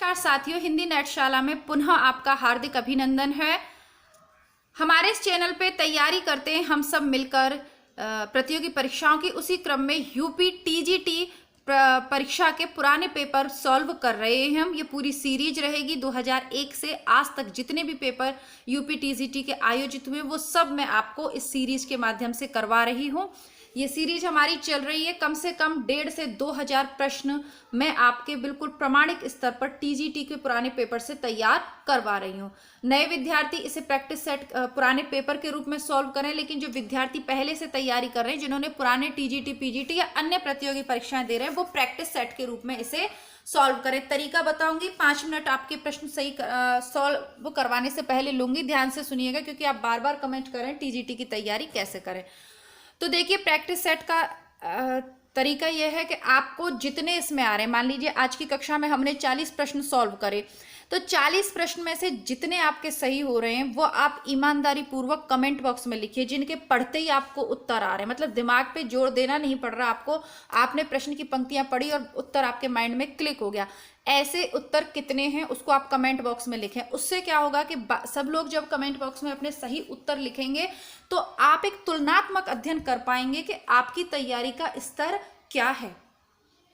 नमस्कार साथियों, हिंदी नेटशाला में पुनः आपका हार्दिक अभिनंदन है। हमारे इस चैनल पे तैयारी करते हैं हम सब मिलकर प्रतियोगी परीक्षाओं की। उसी क्रम में यूपी टीजीटी परीक्षा के पुराने पेपर सॉल्व कर रहे हैं हम। ये पूरी सीरीज रहेगी 2001 से आज तक जितने भी पेपर यूपी टीजीटी के आयोजित हुए वो सब मैं आपको इस सीरीज के माध्यम से करवा रही हूँ। ये सीरीज हमारी चल रही है, कम से कम 1,500 से 2,000 प्रश्न मैं आपके बिल्कुल प्रामाणिक स्तर पर टीजीटी के पुराने पेपर से तैयार करवा रही हूँ। नए विद्यार्थी इसे प्रैक्टिस सेट पुराने पेपर के रूप में सॉल्व करें, लेकिन जो विद्यार्थी पहले से तैयारी कर रहे हैं, जिन्होंने पुराने टीजीटी पीजीटी या अन्य प्रतियोगी परीक्षाएं दे रहे हैं, वो प्रैक्टिस सेट के रूप में इसे सॉल्व करें। तरीका बताऊंगी, 5 मिनट आपके प्रश्न सही सॉल्व करवाने से पहले लूंगी। ध्यान से सुनिएगा क्योंकि आप बार बार कमेंट करें टीजीटी की तैयारी कैसे करें। तो देखिए, प्रैक्टिस सेट का तरीका यह है कि आपको जितने इसमें आ रहे हैं, मान लीजिए आज की कक्षा में हमने 40 प्रश्न सॉल्व करे, तो 40 प्रश्न में से जितने आपके सही हो रहे हैं वो आप ईमानदारी पूर्वक कमेंट बॉक्स में लिखिए, जिनके पढ़ते ही आपको उत्तर आ रहे हैं। मतलब दिमाग पे जोर देना नहीं पड़ रहा आपको, आपने प्रश्न की पंक्तियां पढ़ी और उत्तर आपके माइंड में क्लिक हो गया। ऐसे उत्तर कितने हैं उसको आप कमेंट बॉक्स में लिखें। उससे क्या होगा कि सब लोग जब कमेंट बॉक्स में अपने सही उत्तर लिखेंगे तो आप एक तुलनात्मक अध्ययन कर पाएंगे कि आपकी तैयारी का स्तर क्या है।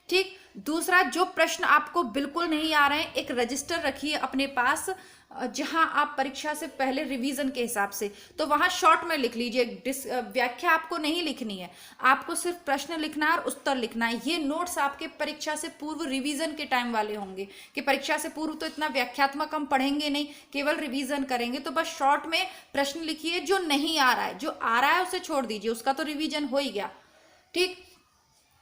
ठीक। दूसरा, जो प्रश्न आपको बिल्कुल नहीं आ रहे हैं, एक रजिस्टर रखिए अपने पास जहां आप परीक्षा से पहले रिवीजन के हिसाब से, तो वहां शॉर्ट में लिख लीजिए। व्याख्या आपको नहीं लिखनी है, आपको सिर्फ प्रश्न लिखना है और उत्तर लिखना है। ये नोट्स आपके परीक्षा से पूर्व रिवीजन के टाइम वाले होंगे कि परीक्षा से पूर्व तो इतना व्याख्यात्मक हम पढ़ेंगे नहीं, केवल रिवीजन करेंगे। तो बस शॉर्ट में प्रश्न लिखिए। जो नहीं आ रहा है, जो आ रहा है उसे छोड़ दीजिए, उसका तो रिवीजन हो ही गया। ठीक।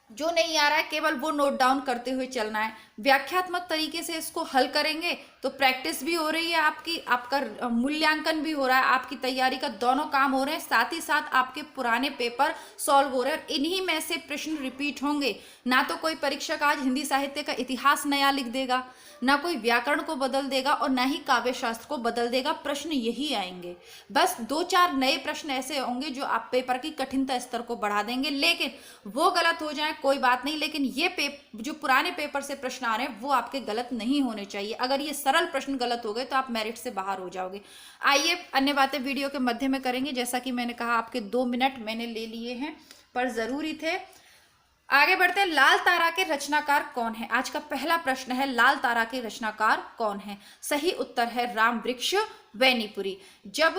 जो नहीं आ रहा है केवल वो नोट डाउन करते हुए चलना है। व्याख्यात्मक तरीके से इसको हल करेंगे तो प्रैक्टिस भी हो रही है आपकी, आपका मूल्यांकन भी हो रहा है, आपकी तैयारी का दोनों काम हो रहे हैं, साथ ही साथ आपके पुराने पेपर सॉल्व हो रहे हैं। और इन्हीं में से प्रश्न रिपीट होंगे। ना तो कोई परीक्षक आज हिंदी साहित्य का इतिहास नया लिख देगा, ना कोई व्याकरण को बदल देगा और ना ही काव्य शास्त्र को बदल देगा। प्रश्न यही आएंगे। बस 2-4 नए प्रश्न ऐसे होंगे जो आप पेपर की कठिनता स्तर को बढ़ा देंगे, लेकिन वो गलत हो जाए कोई बात नहीं। लेकिन ये जो पुराने पेपर से प्रश्न आ रहे हैं वो आपके गलत नहीं होने चाहिए। अगर ये सरल प्रश्न गलत हो गए तो आप मेरिट से बाहर हो जाओगे। आइए, अन्य बातें वीडियो के मध्य में करेंगे। जैसा कि मैंने कहा, आपके 2 मिनट मैंने ले लिए हैं पर जरूरी थे। आगे बढ़ते हैं। लाल तारा के रचनाकार कौन है? आज का पहला प्रश्न है, लाल तारा के रचनाकार कौन है? सही उत्तर है राम वृक्ष बेनीपुरी। जब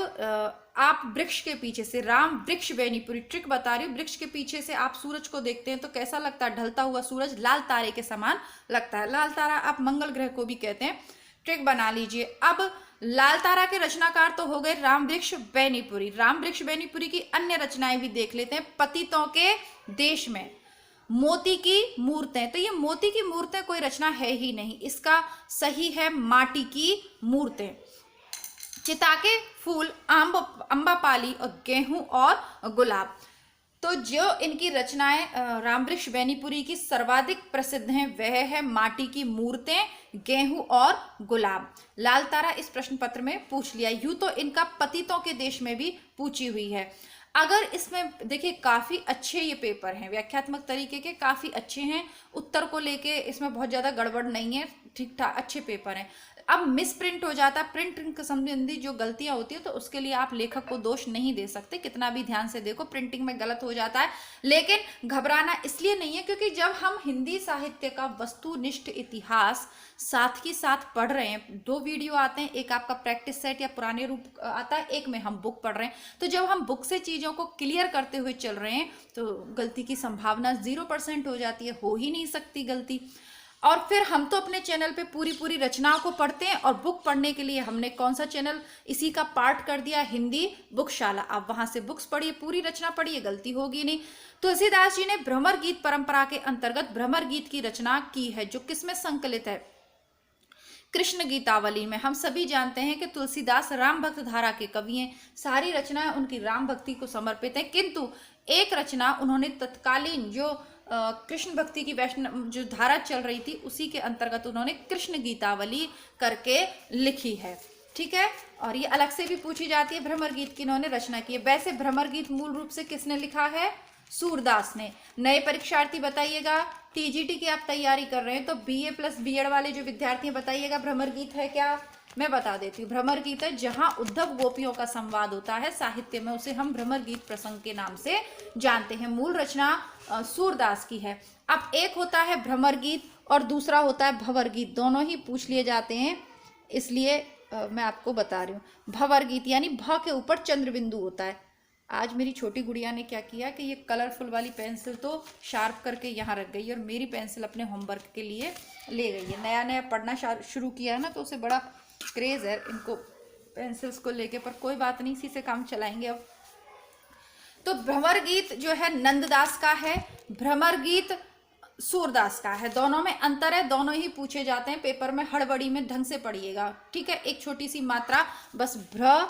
आप वृक्ष के पीछे से, राम वृक्ष बेनीपुरी, ट्रिक बता रही हूँ, वृक्ष के पीछे से आप सूरज को देखते हैं तो कैसा लगता है? ढलता हुआ सूरज लाल तारे के समान लगता है। लाल तारा आप मंगल ग्रह को भी कहते हैं। ट्रिक बना लीजिए। अब लाल तारा के रचनाकार तो हो गए राम वृक्ष बेनीपुरी। राम वृक्ष बेनीपुरी की अन्य रचनाएं भी देख लेते हैं। पतितों के देश में, मोती की मूर्तें, तो ये मोती की मूर्तें कोई रचना है ही नहीं, इसका सही है माटी की मूर्तें। चिता के फूल, अम्बापाली और गेहूं और गुलाब। तो जो इनकी रचनाएं रामवृक्ष बेनीपुरी की सर्वाधिक प्रसिद्ध हैं वह है माटी की मूर्तें, गेहूं और गुलाब। लाल तारा इस प्रश्न पत्र में पूछ लिया। यूं तो इनका पतितों के देश में भी पूछी हुई है। अगर इसमें देखिए, काफी अच्छे ये पेपर हैं, व्याख्यात्मक तरीके के काफी अच्छे हैं। उत्तर को लेके इसमें बहुत ज्यादा गड़बड़ नहीं है, ठीक ठाक अच्छे पेपर हैं। अब मिस प्रिंट हो जाता है, प्रिंटिंग संबंधी जो गलतियां होती है तो उसके लिए आप लेखक को दोष नहीं दे सकते। कितना भी ध्यान से देखो, प्रिंटिंग में गलत हो जाता है, लेकिन घबराना इसलिए नहीं है क्योंकि जब हम हिंदी साहित्य का वस्तुनिष्ठ इतिहास साथ ही साथ पढ़ रहे हैं, 2 वीडियो आते हैं, एक आपका प्रैक्टिस सेट या पुराने रूप आता है, एक में हम बुक पढ़ रहे हैं। तो जब हम बुक से चीजों को क्लियर करते हुए चल रहे हैं तो गलती की संभावना 0% हो जाती है, हो ही नहीं सकती गलती। और फिर हम तो अपने चैनल पे पूरी रचनाओं को पढ़ते हैं, और बुक पढ़ने के लिए हमने कौन सा चैनल इसी का पार्ट कर दिया, हिंदी बुकशाला। आप वहां से बुक्स पढ़िए, पूरी रचना पढ़िए, गलती होगी नहीं। तुलसीदास जी ने भ्रमर गीत परंपरा के अंतर्गत भ्रमर गीत की रचना की है, जो किसमें संकलित है? कृष्ण गीतावली में। हम सभी जानते हैं कि तुलसीदास राम भक्त धारा के कवि हैं, सारी रचनाएं उनकी राम भक्ति को समर्पित हैं, किंतु एक रचना उन्होंने तत्कालीन जो कृष्ण भक्ति की वैष्णव जो धारा चल रही थी उसी के अंतर्गत उन्होंने कृष्ण गीतावली करके लिखी है। ठीक है, और ये अलग से भी पूछी जाती है, भ्रमर गीत की इन्होंने रचना की है। वैसे भ्रमर गीत मूल रूप से किसने लिखा है? सूरदास ने। नए परीक्षार्थी बताइएगा, टीजीटी की आप तैयारी कर रहे हैं तो बीए प्लस बीएड वाले जो विद्यार्थी हैं बताइएगा भ्रमर गीत है क्या? मैं बता देती हूँ, भ्रमर गीत है जहां उद्धव गोपियों का संवाद होता है साहित्य में, उसे हम भ्रमर गीत प्रसंग के नाम से जानते हैं। मूल रचना सूरदास की है। अब एक होता है भ्रमर गीत और दूसरा होता है भंवर गीत, दोनों ही पूछ लिए जाते हैं, इसलिए मैं आपको बता रही हूँ। भंवर गीत यानी भ के ऊपर चंद्र बिंदु होता है। आज मेरी छोटी गुड़िया ने क्या किया कि ये कलरफुल वाली पेंसिल तो शार्प करके यहाँ रख गई और मेरी पेंसिल अपने होमवर्क के लिए ले गई है। नया नया पढ़ना शुरू किया है ना, तो उसे बड़ा क्रेज है इनको पेंसिल्स को लेके, पर कोई बात नहीं, इसी से काम चलाएंगे अब। तो भ्रमर गीत जो है नंददास का है, भ्रमर गीत सूरदास का है। दोनों में अंतर है, दोनों ही पूछे जाते हैं पेपर में, हड़बड़ी में ढंग से पढ़िएगा, ठीक है। एक छोटी सी मात्रा बस भ्र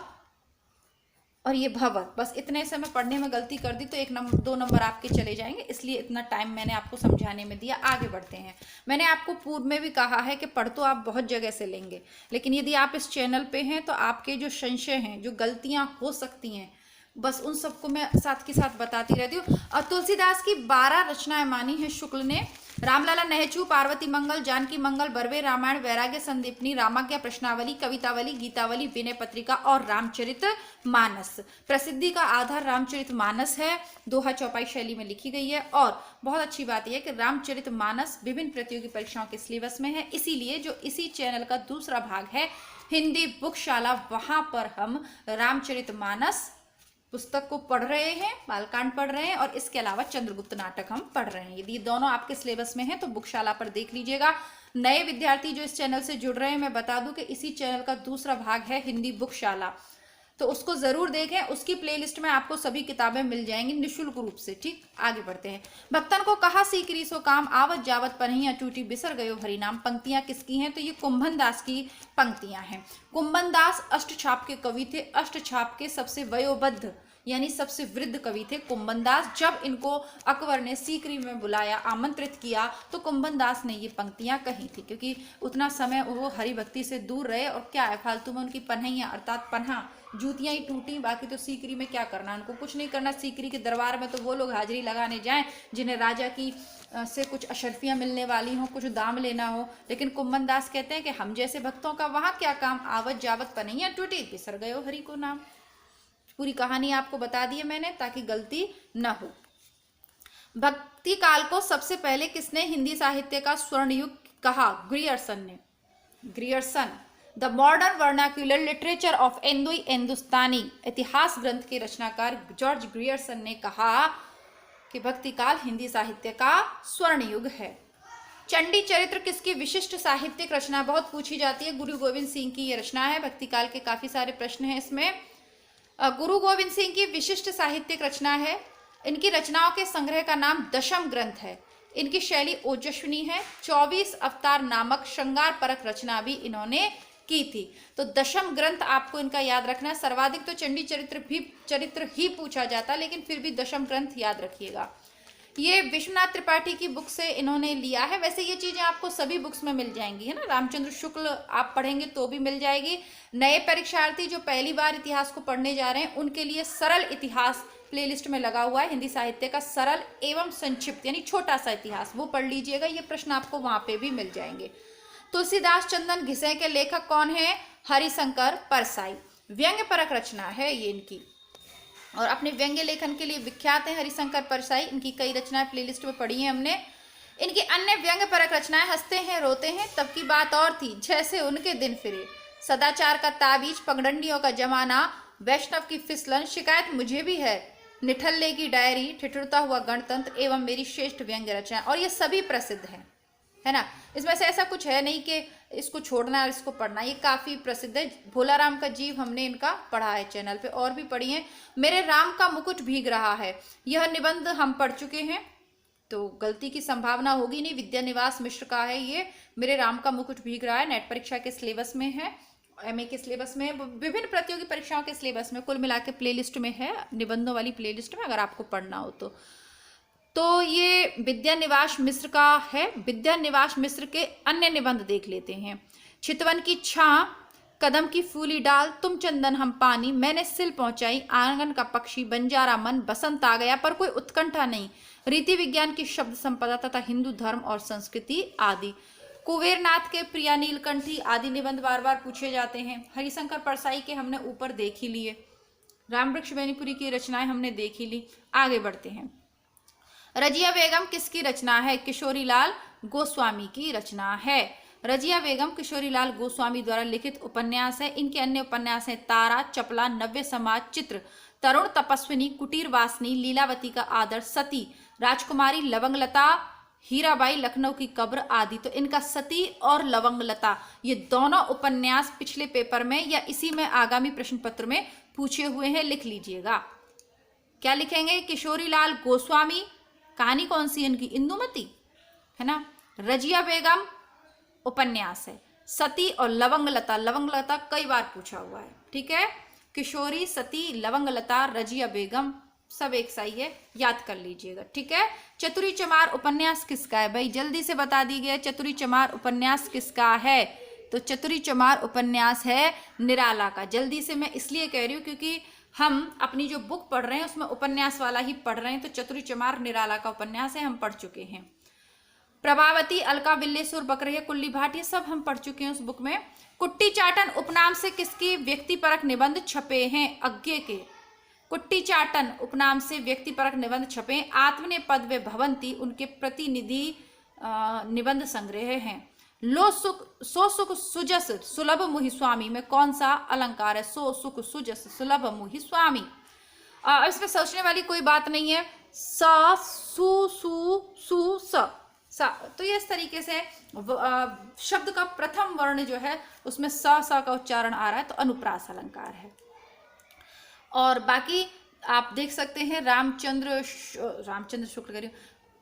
और ये भवर, बस इतने से मैं पढ़ने में गलती कर दी तो 2 नंबर आपके चले जाएंगे, इसलिए इतना टाइम मैंने आपको समझाने में दिया। आगे बढ़ते हैं। मैंने आपको पूर्व में भी कहा है कि पढ़ तो आप बहुत जगह से लेंगे, लेकिन यदि आप इस चैनल पे हैं तो आपके जो संशय हैं, जो गलतियां हो सकती हैं, बस उन सबको मैं साथ के साथ बताती रहती हूँ। और तुलसीदास की 12 रचनाएं मानी हैं शुक्ल ने। रामलाला नहचू, पार्वती मंगल, जानकी मंगल, बरवे रामायण, वैराग्य संदीपनी, रामाज्ञा प्रश्नावली, कवितावली, गीतावली, विनय पत्रिका और रामचरित मानस। प्रसिद्धि का आधार रामचरित मानस है, दोहा चौपाई शैली में लिखी गई है। और बहुत अच्छी बात यह है कि रामचरित मानस विभिन्न प्रतियोगी परीक्षाओं के सिलेबस में है, इसीलिए जो इसी चैनल का दूसरा भाग है हिंदी बुकशाला, वहां पर हम रामचरित मानस पुस्तक को पढ़ रहे हैं, बालकांड पढ़ रहे हैं, और इसके अलावा चंद्रगुप्त नाटक हम पढ़ रहे हैं। यदि दोनों आपके सिलेबस में हैं तो बुकशाला पर देख लीजिएगा। नए विद्यार्थी जो इस चैनल से जुड़ रहे हैं, मैं बता दूं कि इसी चैनल का दूसरा भाग है हिंदी बुकशाला, तो उसको जरूर देखें। उसकी प्लेलिस्ट में आपको सभी किताबें मिल जाएंगी निःशुल्क रूप से, ठीक। आगे बढ़ते हैं। भक्तन को कहा सीकरी सो काम, आवत जावत पनहिया टूटी, बिसर गयो हरिनाम। पंक्तियां किसकी हैं? तो ये कुंभन दास की पंक्तियां हैं। कुंभन दास अष्टछाप के कवि थे। अष्टछाप के सबसे वयोवृद्ध यानी सबसे वृद्ध कवि थे कुंभन दास। जब इनको अकबर ने सीकरी में बुलाया, आमंत्रित किया, तो कुंभन दास ने ये पंक्तियां कही थी, क्योंकि उतना समय वो हरि भक्ति से दूर रहे, और क्या है फालतू में उनकी पन्हैया अर्थात पन्हा जूतियां ही टूटी, बाकी तो सीकरी में क्या करना, उनको कुछ नहीं करना। सीकरी के दरबार में तो वो लोग हाजिरी लगाने जाएं जिन्हें राजा की से कुछ अशर्फियां मिलने वाली हों, कुछ दाम लेना हो। लेकिन कुंभन दास कहते हैं कि हम जैसे भक्तों का वहां क्या काम, आवत जावत पनैया टूटी, बिसर गयो हरि को नाम। पूरी कहानी आपको बता दी है मैंने ताकि गलती न हो। भक्ति काल को सबसे पहले किसने हिंदी साहित्य का स्वर्ण युग कहा? ग्रियर्सन ने। Grierson the modern vernacular literature of Hindustani इतिहास ग्रंथ के रचनाकार जॉर्ज ग्रियर्सन ने कहा कि भक्ति काल हिंदी साहित्य का स्वर्ण युग है। चंडी चरित्र किसकी विशिष्ट साहित्यिक रचना? बहुत पूछी जाती है। गुरु गोविंद सिंह की ये रचना है। भक्ति काल के काफी सारे प्रश्न हैं इसमें। गुरु गोविंद सिंह की विशिष्ट साहित्यिक रचना है। इनकी रचनाओं के संग्रह का नाम दशम ग्रंथ है। इनकी शैली ओजस्विनी है। 24 अवतार नामक श्रृंगार परक रचना भी इन्होंने की थी। तो दशम ग्रंथ आपको इनका याद रखना है। सर्वाधिक तो चंडी चरित्र ही पूछा जाता, लेकिन फिर भी दशम ग्रंथ याद रखिएगा। ये विश्वनाथ त्रिपाठी की बुक से इन्होंने लिया है। वैसे ये चीजें आपको सभी बुक्स में मिल जाएंगी, है ना। रामचंद्र शुक्ल आप पढ़ेंगे तो भी मिल जाएगी। नए परीक्षार्थी जो पहली बार इतिहास को पढ़ने जा रहे हैं उनके लिए सरल इतिहास प्लेलिस्ट में लगा हुआ है। हिंदी साहित्य का सरल एवं संक्षिप्त यानी छोटा सा इतिहास, वो पढ़ लीजिएगा। ये प्रश्न आपको वहां पे भी मिल जाएंगे। तुलसीदास चंदन घिसे के लेखक कौन है? हरिशंकर परसाई। व्यंग्य परक रचना है ये इनकी, और अपने व्यंग्य लेखन के लिए विख्यात है हरिशंकर परसाई। इनकी कई रचनाएं प्लेलिस्ट में पढ़ी हैं हमने। इनकी अन्य व्यंग्य परक रचनाएं हंसते हैं रोते हैं, तब की बात और थी, जैसे उनके दिन फिरे, सदाचार का ताबीज, पगडंडियों का जमाना, वैष्णव की फिसलन, शिकायत मुझे भी है, निठल्ले की डायरी, ठिठुरता हुआ गणतंत्र एवं मेरी श्रेष्ठ व्यंग्य रचना। और ये सभी प्रसिद्ध हैं, है ना। इसमें से ऐसा कुछ है नहीं कि इसको छोड़ना और इसको पढ़ना, ये काफ़ी प्रसिद्ध है। भोलाराम का जीव हमने इनका पढ़ा है चैनल पे, और भी पढ़ी है। मेरे राम का मुकुट भीग रहा है, यह निबंध हम पढ़ चुके हैं, तो गलती की संभावना होगी नहीं। विद्यानिवास मिश्र का है ये, मेरे राम का मुकुट भीग रहा है। नेट परीक्षा के सिलेबस में है, एमए के सिलेबस में, विभिन्न प्रतियोगी परीक्षाओं के सिलेबस में, कुल मिला के प्लेलिस्ट में है, निबंधों वाली प्लेलिस्ट में, अगर आपको पढ़ना हो तो ये विद्यानिवास मिश्र का है। विद्यानिवास मिश्र के अन्य निबंध देख लेते हैं। चितवन की छां, कदम की फूली डाल तुम चंदन हम पानी, मैंने सिल पहुंचाई आंगन का पक्षी, बंजारा मन बसंत आ गया, पर कोई उत्कंठा नहीं। रीति विज्ञान की शब्द संपदा तथा हिंदू धर्म और संस्कृति आदि। कुबेरनाथ के प्रिया नीलकंठी आदि निबंध बार बार पूछे जाते हैं। हरिशंकर परसाई के हमने ऊपर देख ही लिए। रामवृक्ष बेनीपुरी की रचनाएं हमने देख ही ली। आगे बढ़ते हैं। रजिया बेगम किसकी रचना है? किशोरीलाल गोस्वामी की रचना है। रजिया बेगम किशोरीलाल गोस्वामी द्वारा लिखित उपन्यास है। इनके अन्य उपन्यास हैं तारा, चपला, नव्य समाज, चित्र, तरुण तपस्विनी, कुटीर वासनी, लीलावती का आदर, सती, राजकुमारी, लवंगलता, हीराबाई, लखनऊ की कब्र आदि। तो इनका सती और लवंगलता ये दोनों उपन्यास पिछले पेपर में या इसी में आगामी प्रश्न पत्र में पूछे हुए हैं, लिख लीजिएगा। क्या लिखेंगे? किशोरीलाल गोस्वामी, कहानी कौन सी है इनकी? इंदुमती, है ना। रजिया बेगम उपन्यास है। सती और लवंगलता, लवंगलता कई बार पूछा हुआ है, ठीक है। किशोरी, सती, लवंगलता, रजिया बेगम सब एक सही है, याद कर लीजिएगा, ठीक है। चतुरी चमार उपन्यास किसका है? भाई जल्दी से बता दीजिए, चतुरी चमार उपन्यास किसका है? तो चतुरी चमार उपन्यास है निराला का। जल्दी से मैं इसलिए कह रही हूँ क्योंकि हम अपनी जो बुक पढ़ रहे हैं उसमें उपन्यास वाला ही पढ़ रहे हैं। तो चतुरी चमार निराला का उपन्यास है, हम पढ़ चुके हैं। प्रभावती, अलका बिल्लेश्वर, बकरैया, कुल्ली भाट, ये सब हम पढ़ चुके हैं उस बुक में। कुट्टी चाटन उपनाम से किसकी व्यक्तिपरक निबंध छपे हैं? अज्ञे के। कुट्टी चाटन उपनाम से व्यक्तिपरक निबंध छपे। आत्मने पद वे भवंती उनके प्रतिनिधि निबंध संग्रह हैं। लो सुख सो सुख सुजस सुलभ मुहि स्वामी में कौन सा अलंकार है? सो सुख सुजस सुलभ मुहि स्वामी। इसमें सोचने वाली कोई बात नहीं है। स सु सु सु स। तो ये इस तरीके से शब्द का प्रथम वर्ण जो है उसमें स का उच्चारण आ रहा है, तो अनुप्रास अलंकार है। और बाकी आप देख सकते हैं रामचंद्र शुक्ल करिए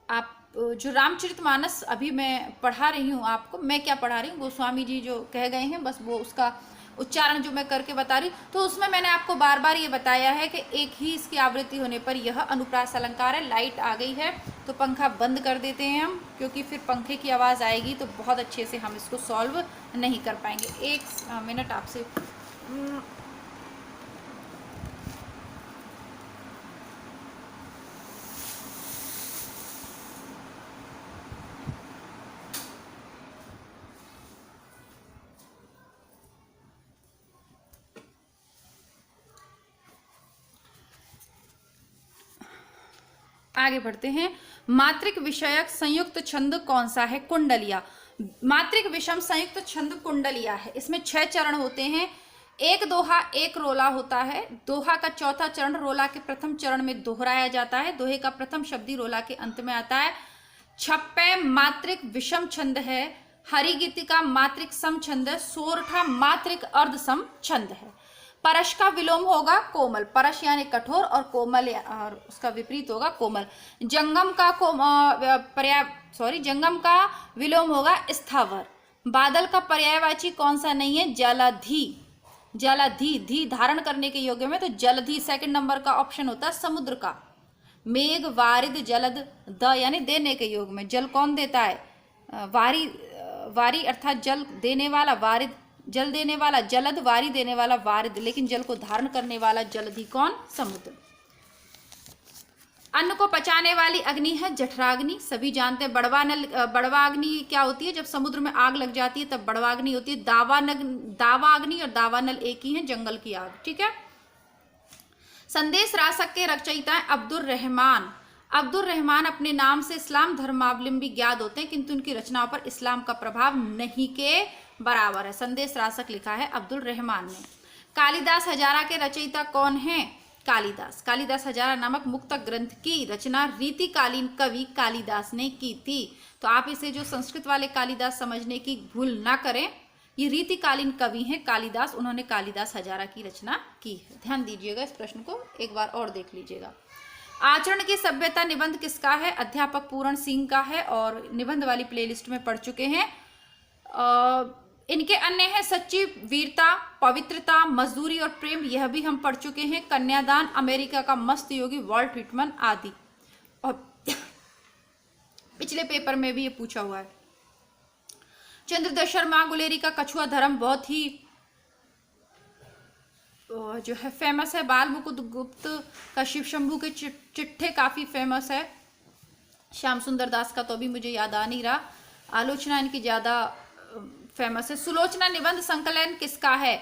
आप जो रामचरितमानस अभी मैं पढ़ा रही हूँ आपको, मैं क्या पढ़ा रही हूँ, गोस्वामी जी जो कह गए हैं बस वो उसका उच्चारण जो मैं करके बता रही हूँ। तो उसमें मैंने आपको बार बार ये बताया है कि एक ही इसकी आवृत्ति होने पर यह अनुप्रास अलंकार है। लाइट आ गई है तो पंखा बंद कर देते हैं हम, क्योंकि फिर पंखे की आवाज़ आएगी तो बहुत अच्छे से हम इसको सॉल्व नहीं कर पाएंगे। 1 मिनट आपसे आगे बढ़ते हैं। मात्रिक विषयक संयुक्त छंद कौन सा है? कुंडलिया। मात्रिक विषम संयुक्त छंद कुंडलिया है। इसमें 6 चरण होते हैं। एक दोहा एक रोला होता है। दोहा का चौथा चरण रोला के प्रथम चरण में दोहराया जाता है। दोहे का प्रथम शब्दी रोला के अंत में आता है। छप्पे मात्रिक विषम छंद है। हरिगीतिका मात्रिक सम छंद है। सोरठा मात्रिक अर्ध सम छंद है। परश का विलोम होगा कोमल। परश यानी कठोर और कोमल और उसका विपरीत होगा कोमल। जंगम का विलोम होगा स्थावर। बादल का पर्यायवाची कौन सा नहीं है? जलधि। जलधि धी धारण करने के योग्य में, तो जलधि सेकंड नंबर का ऑप्शन होता है समुद्र का। मेघ, वारिद, जलद, द यानी देने के योग में। जल कौन देता है? वारी अर्थात जल देने वाला, वारिद जल देने वाला, जलद वारी देने वाला वारिद, लेकिन जल को धारण करने वाला जलधि कौन? समुद्र। अन्न को पचाने वाली अग्नि है जठराग्नि, सभी जानते हैं। बड़वाग्नि क्या होती है? जब समुद्र में आग लग जाती है तब बड़वाग्नि होती है। दावाग्नि और दावानल एक ही है, जंगल की आग, ठीक है। संदेश रासक के रचयिता है अब्दुल रहमान। अब्दुल रहमान अपने नाम से इस्लाम धर्मावलंबी ज्ञात होते हैं, किंतु उनकी रचनाओं पर इस्लाम का प्रभाव नहीं के बराबर है। संदेश रासक लिखा है अब्दुल रहमान ने। कालिदास हजारा के रचयिता कौन है? कालिदास हजारा नामक मुक्तक ग्रंथ की रचना रीतिकालीन कवि कालिदास ने की थी। तो आप इसे जो संस्कृत वाले कालिदास समझने की भूल ना करें, ये रीतिकालीन कवि हैं कालिदास, उन्होंने कालिदास हजारा की रचना की है। ध्यान दीजिएगा, इस प्रश्न को एक बार और देख लीजिएगा। आचरण की सभ्यता निबंध किसका है? अध्यापक पूरण सिंह का है और निबंध वाली प्लेलिस्ट में पढ़ चुके हैं। इनके अन्य हैं सच्ची वीरता, पवित्रता, मजदूरी और प्रेम, यह भी हम पढ़ चुके हैं। कन्यादान, अमेरिका का मस्त योगी, वॉल्ट व्हिटमन आदि, और पिछले पेपर में भी ये पूछा हुआ है। चंद्रदश शर्मा गुलेरी का कछुआ धर्म बहुत ही जो है फेमस है। बाल मुकुंद गुप्त का शिव शंभू के चिट्ठे काफ़ी फेमस है। श्याम सुंदर दास का तो अभी मुझे याद आ नहीं रहा। आलोचना इनकी ज़्यादा फेमस है। सुलोचना निबंध संकलन किसका है?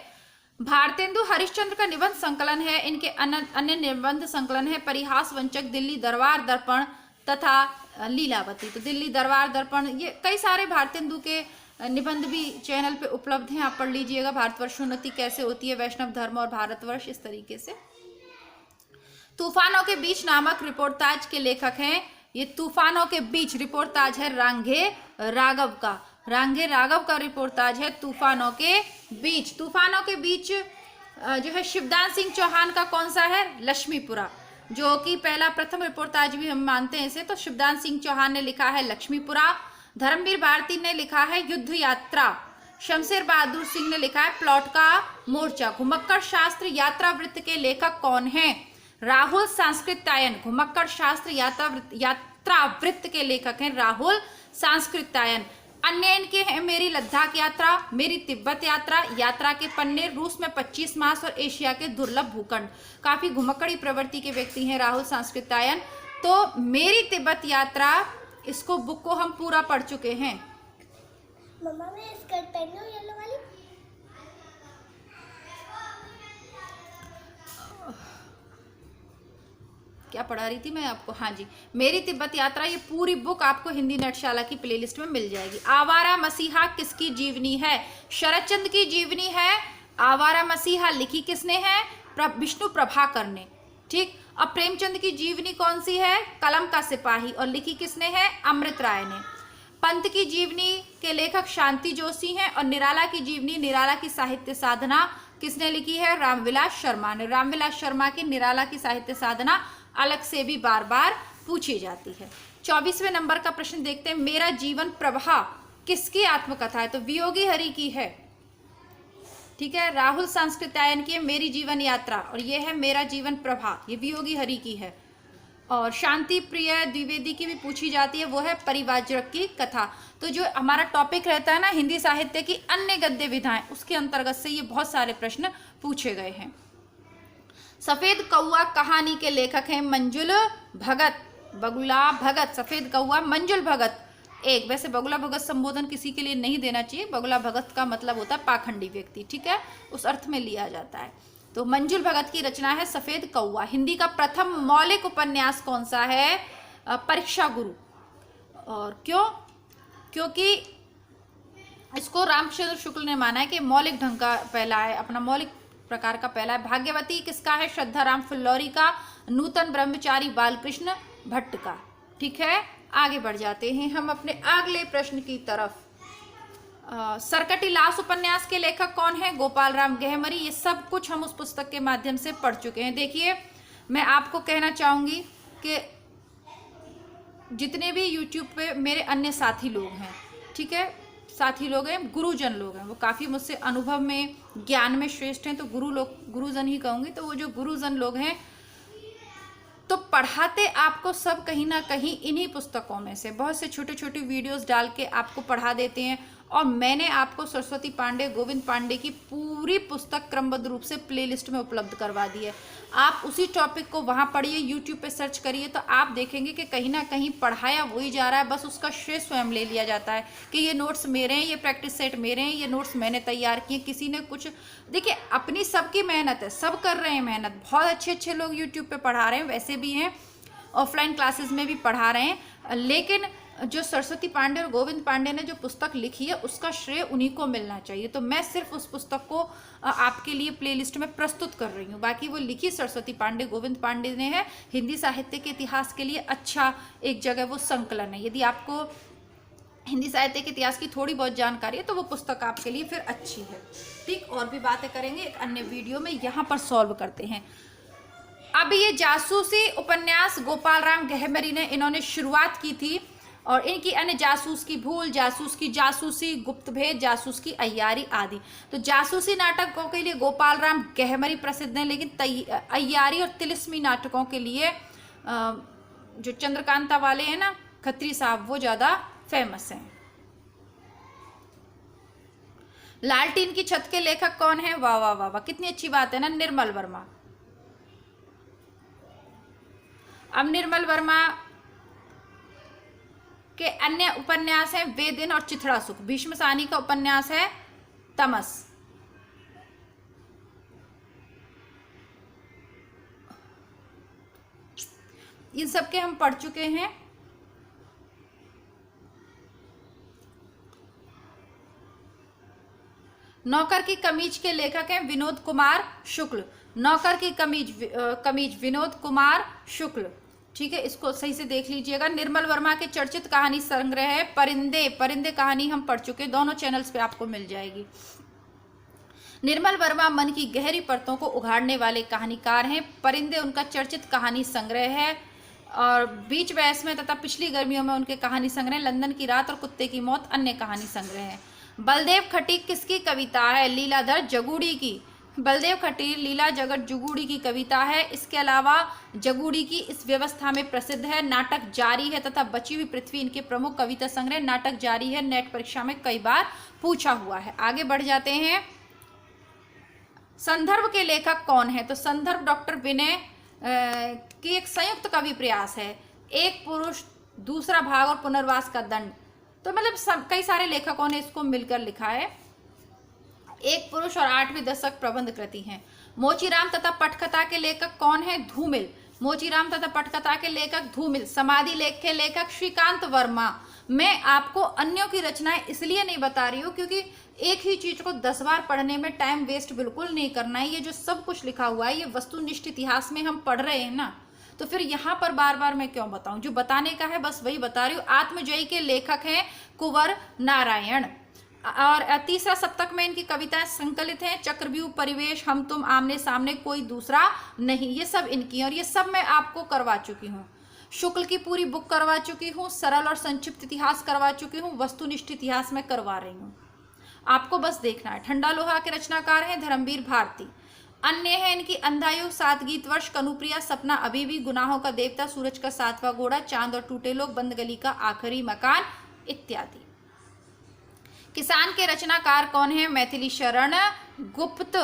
भारतेंदु हरिश्चंद्र का निबंध संकलन है। इनके अन्य निबंध संकलन है परिहास वंचक, दिल्ली दरबार दर्पण तथा लीलावती। तो दिल्ली दरबार दर्पण, ये कई सारे भारतेंदु के निबंध भी चैनल पे उपलब्ध हैं, आप पढ़ लीजिएगा। भारतवर्षोन्नति कैसे होती है, वैष्णव धर्म और भारतवर्ष, इस तरीके से। तूफानों के बीच नामक रिपोर्टाज के लेखक हैं, ये तूफानों के बीच रिपोर्टाज है रांघे राघव का। रांघे राघव का रिपोर्टाज है तूफानों के बीच। तूफानों के बीच जो है शिवदान सिंह चौहान का कौन सा है? लक्ष्मीपुरा, जो कि प्रथम रिपोर्टाज भी हम मानते हैं इसे। तो शिवदान सिंह चौहान ने लिखा है लक्ष्मीपुरा। धर्मवीर भारती ने लिखा है युद्ध यात्रा। शमशेर बहादुर सिंह ने लिखा है प्लॉट का मोर्चा। घुमक्कड़ शास्त्र यात्रा वृत्त के लेखक कौन हैं? राहुल सांस्कृत्यायन। घुमक्कड़ शास्त्र यात्रा वृत्त के लेखक हैं राहुल सांस्कृत्यायन। अन्य इनके हैं मेरी लद्दाख यात्रा, मेरी तिब्बत यात्रा, यात्रा के पन्ने, रूस में 25 मास और एशिया के दुर्लभ भूखंड। काफी घुमक्कड़ी प्रवृत्ति के व्यक्ति हैं राहुल सांस्कृत्यायन। तो मेरी तिब्बत यात्रा, इसको बुक को हम पूरा पढ़ चुके हैं। मम्मा मैं स्कर्ट पहनी हूँ येलो वाली। क्या पढ़ा रही थी मैं आपको? हाँ जी, मेरी तिब्बत यात्रा, ये पूरी बुक आपको हिंदी नेटशाला की प्लेलिस्ट में मिल जाएगी। आवारा मसीहा किसकी जीवनी है? शरदचंद्र की जीवनी है। आवारा मसीहा लिखी किसने है? विष्णु प्रभाकर ने। ठीक। अब प्रेमचंद की जीवनी कौन सी है? कलम का सिपाही, और लिखी किसने है? अमृत राय ने। पंत की जीवनी के लेखक शांति जोशी हैं, और निराला की जीवनी, निराला की साहित्य साधना किसने लिखी है? रामविलास शर्मा ने। रामविलास शर्मा की निराला की साहित्य साधना अलग से भी बार बार पूछी जाती है। 24वें नंबर का प्रश्न देखते हैं। मेरा जीवन प्रभा किसकी आत्मकथा है? तो वियोगी हरि की है। ठीक है, राहुल सांस्कृत्यायन की है मेरी जीवन यात्रा, और ये है मेरा जीवन प्रभा, ये वियोगी हरि की है। और शांति प्रिय द्विवेदी की भी पूछी जाती है, वो है परिवाजक की कथा। तो जो हमारा टॉपिक रहता है ना हिंदी साहित्य की अन्य गद्य विधाएं, उसके अंतर्गत से ये बहुत सारे प्रश्न पूछे गए हैं। सफेद कौआ कहानी के लेखक हैं मंजुल भगत, बगुला भगत। सफेद कौआ मंजुल भगत। एक, वैसे बगुला भगत संबोधन किसी के लिए नहीं देना चाहिए, बगुला भगत का मतलब होता है पाखंडी व्यक्ति, ठीक है, उस अर्थ में लिया जाता है। तो मंजुल भगत की रचना है सफेद कौआ। हिंदी का प्रथम मौलिक उपन्यास कौन सा है? परीक्षा गुरु। और क्यों? क्योंकि इसको रामचंद्र शुक्ल ने माना है कि मौलिक ढंग का पहला है, अपना मौलिक प्रकार का पहला है। भाग्यवती किसका है? श्रद्धाराम फिल्लौरी का। नूतन ब्रह्मचारी बालकृष्ण भट्ट का। ठीक है, आगे बढ़ जाते हैं हम अपने अगले प्रश्न की तरफ। सरकटी लाश उपन्यास के लेखक कौन है? गोपाल राम गहमरी। ये सब कुछ हम उस पुस्तक के माध्यम से पढ़ चुके हैं। देखिए, मैं आपको कहना चाहूंगी कि जितने भी यूट्यूब पे मेरे अन्य साथी लोग हैं, ठीक है, साथी लोग हैं, गुरुजन लोग हैं, वो काफ़ी मुझसे अनुभव में, ज्ञान में श्रेष्ठ हैं, तो गुरुजन ही कहूँगी। तो वो जो गुरुजन लोग हैं, तो पढ़ाते आपको सब कहीं ना कहीं इन्हीं पुस्तकों में से बहुत से छोटे छोटे वीडियोस डाल के आपको पढ़ा देते हैं। और मैंने आपको सरस्वती पांडे, गोविंद पांडे की पूरी पुस्तक क्रमबद्ध रूप से प्लेलिस्ट में उपलब्ध करवा दी है। आप उसी टॉपिक को वहाँ पढ़िए, यूट्यूब पे सर्च करिए, तो आप देखेंगे कि कहीं ना कहीं पढ़ाया वही जा रहा है, बस उसका श्रेय स्वयं ले लिया जाता है कि ये नोट्स मेरे हैं, ये प्रैक्टिस सेट मेरे हैं, ये नोट्स मैंने तैयार किए। किसी ने कुछ, देखिए अपनी सबकी मेहनत है, सब कर रहे हैं मेहनत, बहुत अच्छे अच्छे लोग यूट्यूब पे पढ़ा रहे हैं, वैसे भी हैं, ऑफलाइन क्लासेस में भी पढ़ा रहे हैं। लेकिन जो सरस्वती पांडे और गोविंद पांडे ने जो पुस्तक लिखी है, उसका श्रेय उन्हीं को मिलना चाहिए। तो मैं सिर्फ उस पुस्तक को आपके लिए प्लेलिस्ट में प्रस्तुत कर रही हूँ। बाकी वो लिखी सरस्वती पांडे, गोविंद पांडे ने है। हिंदी साहित्य के इतिहास के लिए अच्छा एक जगह वो संकलन है। यदि आपको हिंदी साहित्य के इतिहास की थोड़ी बहुत जानकारी है तो वो पुस्तक आपके लिए फिर अच्छी है। ठीक, और भी बातें करेंगे एक अन्य वीडियो में, यहाँ पर सॉल्व करते हैं। अब ये जासूसी उपन्यास गोपाल राम गहमरी ने इन्होंने शुरुआत की थी, और इनकी अन्य जासूस की भूल, जासूस की जासूसी, गुप्त भेद, जासूस की अय्यारी आदि। तो जासूसी नाटकों के लिए गोपाल राम गहमरी प्रसिद्ध हैं, लेकिन अय्यारी और तिलिस्मी नाटकों के लिए जो चंद्रकांता वाले हैं ना, खत्री साहब, वो ज़्यादा फेमस हैं। लालटीन की छत के लेखक कौन है? वाह वाह वाह वाह, कितनी अच्छी बात है ना, निर्मल वर्मा। अब निर्मल वर्मा के अन्य उपन्यास हैं वे दिन और चिथड़ा सुख। भीष्म सानी का उपन्यास है तमस। इन सब के हम पढ़ चुके हैं। नौकर की कमीज के लेखक हैं विनोद कुमार शुक्ल। नौकर की कमीज विनोद कुमार शुक्ल, ठीक है, इसको सही से देख लीजिएगा। निर्मल वर्मा के चर्चित कहानी संग्रह है परिंदे। परिंदे कहानी हम पढ़ चुके, दोनों चैनल्स पे आपको मिल जाएगी। निर्मल वर्मा मन की गहरी परतों को उघाड़ने वाले कहानीकार हैं। परिंदे उनका चर्चित कहानी संग्रह है और बीच बहस में तथा पिछली गर्मियों में उनके कहानी संग्रह लंदन की रात और कुत्ते की मौत अन्य कहानी संग्रह है। बलदेव खटीक किसकी कविता है? लीलाधर जगूड़ी की। बलदेव खटीक लीला जगत जुगूड़ी की कविता है। इसके अलावा जगूड़ी की इस व्यवस्था में प्रसिद्ध है। नाटक जारी है तथा बची हुई पृथ्वी इनके प्रमुख कविता संग्रह। नाटक जारी है नेट परीक्षा में कई बार पूछा हुआ है। आगे बढ़ जाते हैं। संदर्भ के लेखक कौन है? तो संदर्भ डॉक्टर विनय की एक संयुक्त कवि प्रयास है। एक पुरुष, दूसरा भाग और पुनर्वास का दंड। तो मतलब कई सारे लेखकों ने इसको मिलकर लिखा है। एक पुरुष और 8वीं दशक प्रबंध कृति हैं। मोचीराम तथा पटकथा के लेखक कौन है? धूमिल। मोचीराम तथा पटकथा के लेखक धूमिल। समाधि लेख के लेखक श्रीकांत वर्मा। मैं आपको अन्यों की रचनाएं इसलिए नहीं बता रही हूँ क्योंकि एक ही चीज को 10 बार पढ़ने में टाइम वेस्ट बिल्कुल नहीं करना है। ये जो सब कुछ लिखा हुआ है ये वस्तुनिष्ठ इतिहास में हम पढ़ रहे हैं ना, तो फिर यहाँ पर बार बार मैं क्यों बताऊं? जो बताने का है बस वही बता रही हूँ। आत्मजयी के लेखक हैं कुंवर नारायण और तीसरा सप्तक में इनकी कविताएं संकलित हैं। चक्रव्यूह, परिवेश, हम तुम, आमने सामने, कोई दूसरा नहीं, ये सब इनकी और ये सब मैं आपको करवा चुकी हूँ। शुक्ल की पूरी बुक करवा चुकी हूँ। सरल और संक्षिप्त इतिहास करवा चुकी हूँ। वस्तुनिष्ठ इतिहास में करवा रही हूँ, आपको बस देखना है। ठंडा लोहा के रचनाकार हैं धर्मवीर भारती। अन्य है इनकी अंधायु, 7 गीत वर्ष, कनुप्रिया, सपना अभी भी, गुनाहों का देवता, सूरज का 7वां घोड़ा, चांद और टूटे लोग, बंद गली का आखिरी मकान इत्यादि। किसान के रचनाकार कौन है? मैथिली शरण गुप्त।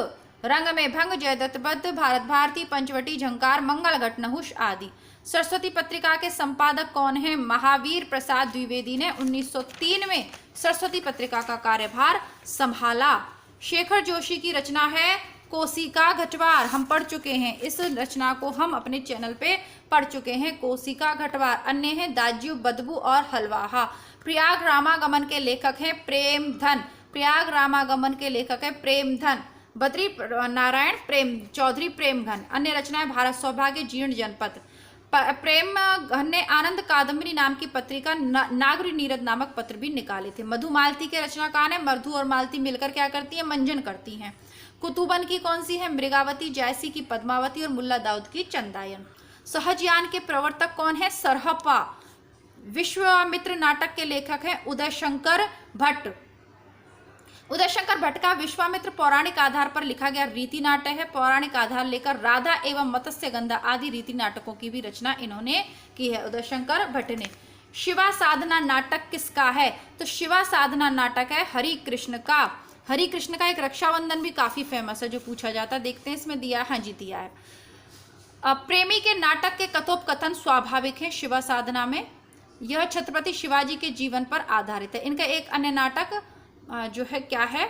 रंग में भंग, जयदत्त बद्ध, भारत भारती, पंचवटी, झंकार, मंगल घट, नहुष आदि। सरस्वती पत्रिका के संपादक कौन है? महावीर प्रसाद द्विवेदी ने 1903 में सरस्वती पत्रिका का कार्यभार संभाला। शेखर जोशी की रचना है कोशिका घटवार। हम पढ़ चुके हैं, इस रचना को हम अपने चैनल पे पढ़ चुके हैं, कोशिका घटवार। अन्य हैं दाज्यू, बदबू और हलवाहा। प्रयाग रामागमन के लेखक हैं प्रेमधन। प्रयाग रामागमन के लेखक है प्रेमधन। बद्री नारायण प्रेम चौधरी प्रेमघन। अन्य रचनाएं भारत सौभाग्य, जीर्ण जनपद। प्रेमघन ने आनंद कादम्बरी नाम की पत्रिका, नागरी नीरद नामक पत्र भी निकाले थे। मधुमालती के रचनाकार है। मधु और मालती मिलकर क्या करती है? मंजन करती हैं। कुतुबन की कौन सी है? मृगावती। जायसी की पद्मावती और मुल्ला दाऊद की चंदायन। सहजयान के प्रवर्तक कौन है? सरहपा। विश्वामित्र नाटक के लेखक हैं उदय शंकर भट्ट। उदय शंकर भट्ट का विश्वामित्र पौराणिक आधार पर लिखा गया रीति नाटक है। पौराणिक आधार लेकर राधा एवं मत्स्य गंधा आदि रीति नाटकों की भी रचना इन्होंने की है, उदय शंकर भट्ट ने। शिवा साधना नाटक किसका है? तो शिवा साधना नाटक है हरि कृष्ण का। हरि कृष्ण का एक रक्षाबंधन भी काफी फेमस है जो पूछा जाता है, देखते हैं इसमें दिया है। हाँ जी दिया है। प्रेमी के नाटक के कथोपकथन स्वाभाविक है शिवा साधना में। यह छत्रपति शिवाजी के जीवन पर आधारित है। इनका एक अन्य नाटक जो है क्या है?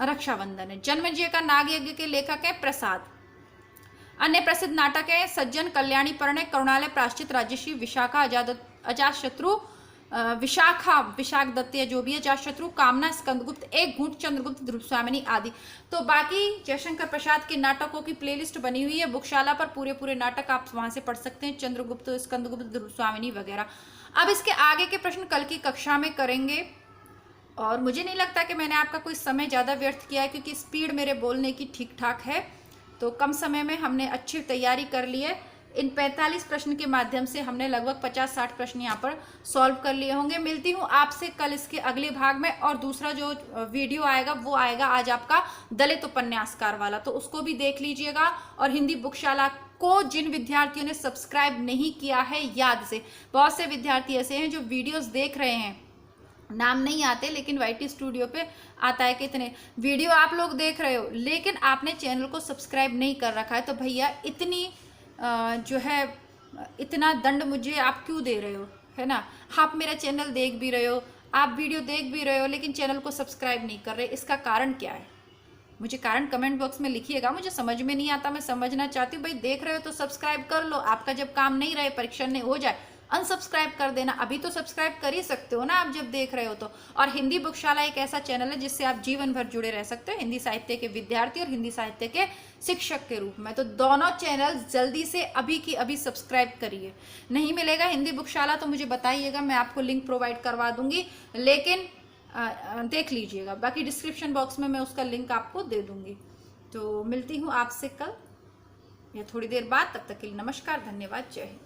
रक्षाबंधन है। जन्मेजय का नाग यज्ञ के लेखक है प्रसाद। अन्य प्रसिद्ध नाटक है सज्जन, कल्याणी परिणय, करुणालय, प्राश्चित, राजश्री, विशाखा, अजातशत्रु, विशाख दत्त जो भी है, अजातशत्रु, कामना, स्कंदगुप्त, एक घूंट, चंद्रगुप्त, ध्रुवस्वामिनी आदि। तो बाकी जयशंकर प्रसाद के नाटकों की प्लेलिस्ट बनी हुई है बुकशाला पर, पूरे नाटक आप वहां से पढ़ सकते हैं, चंद्रगुप्त, स्कंदगुप्त, ध्रुवस्वामिनी वगैरह। अब इसके आगे के प्रश्न कल की कक्षा में करेंगे और मुझे नहीं लगता कि मैंने आपका कोई समय ज़्यादा व्यर्थ किया है क्योंकि स्पीड मेरे बोलने की ठीक ठाक है। तो कम समय में हमने अच्छी तैयारी कर ली है। इन 45 प्रश्न के माध्यम से हमने लगभग 50-60 प्रश्न यहाँ पर सॉल्व कर लिए होंगे। मिलती हूँ आपसे कल इसके अगले भाग में और दूसरा जो वीडियो आएगा वो आएगा आज आपका दलित उपन्यासकार वाला, तो उसको भी देख लीजिएगा। और हिंदी बुकशाला को जिन विद्यार्थियों ने सब्सक्राइब नहीं किया है, याद से बहुत से विद्यार्थी ऐसे हैं जो वीडियोस देख रहे हैं नाम नहीं आते, लेकिन वाईटी स्टूडियो पे आता है कि इतने वीडियो आप लोग देख रहे हो, लेकिन आपने चैनल को सब्सक्राइब नहीं कर रखा है। तो भैया इतनी जो है इतना दंड मुझे आप क्यों दे रहे हो, है ना। आप मेरा चैनल देख भी रहे हो, आप वीडियो देख भी रहे हो, लेकिन चैनल को सब्सक्राइब नहीं कर रहे, इसका कारण क्या है? मुझे कारण कमेंट बॉक्स में लिखिएगा। मुझे समझ में नहीं आता, मैं समझना चाहती हूँ। भाई देख रहे हो तो सब्सक्राइब कर लो, आपका जब काम नहीं रहे, परीक्षा नहीं हो जाए, अनसब्सक्राइब कर देना। अभी तो सब्सक्राइब कर ही सकते हो ना आप जब देख रहे हो तो। और हिंदी बुकशाला एक ऐसा चैनल है जिससे आप जीवन भर जुड़े रह सकते हो, हिंदी साहित्य के विद्यार्थी और हिंदी साहित्य के शिक्षक के रूप में। तो दोनों चैनल जल्दी से अभी की अभी सब्सक्राइब करिए। नहीं मिलेगा हिंदी बुकशाला तो मुझे बताइएगा, मैं आपको लिंक प्रोवाइड करवा दूंगी, लेकिन देख लीजिएगा। बाकी डिस्क्रिप्शन बॉक्स में मैं उसका लिंक आपको दे दूंगी। तो मिलती हूँ आपसे कल या थोड़ी देर बाद, तब तक के लिए नमस्कार, धन्यवाद, जय हिंद।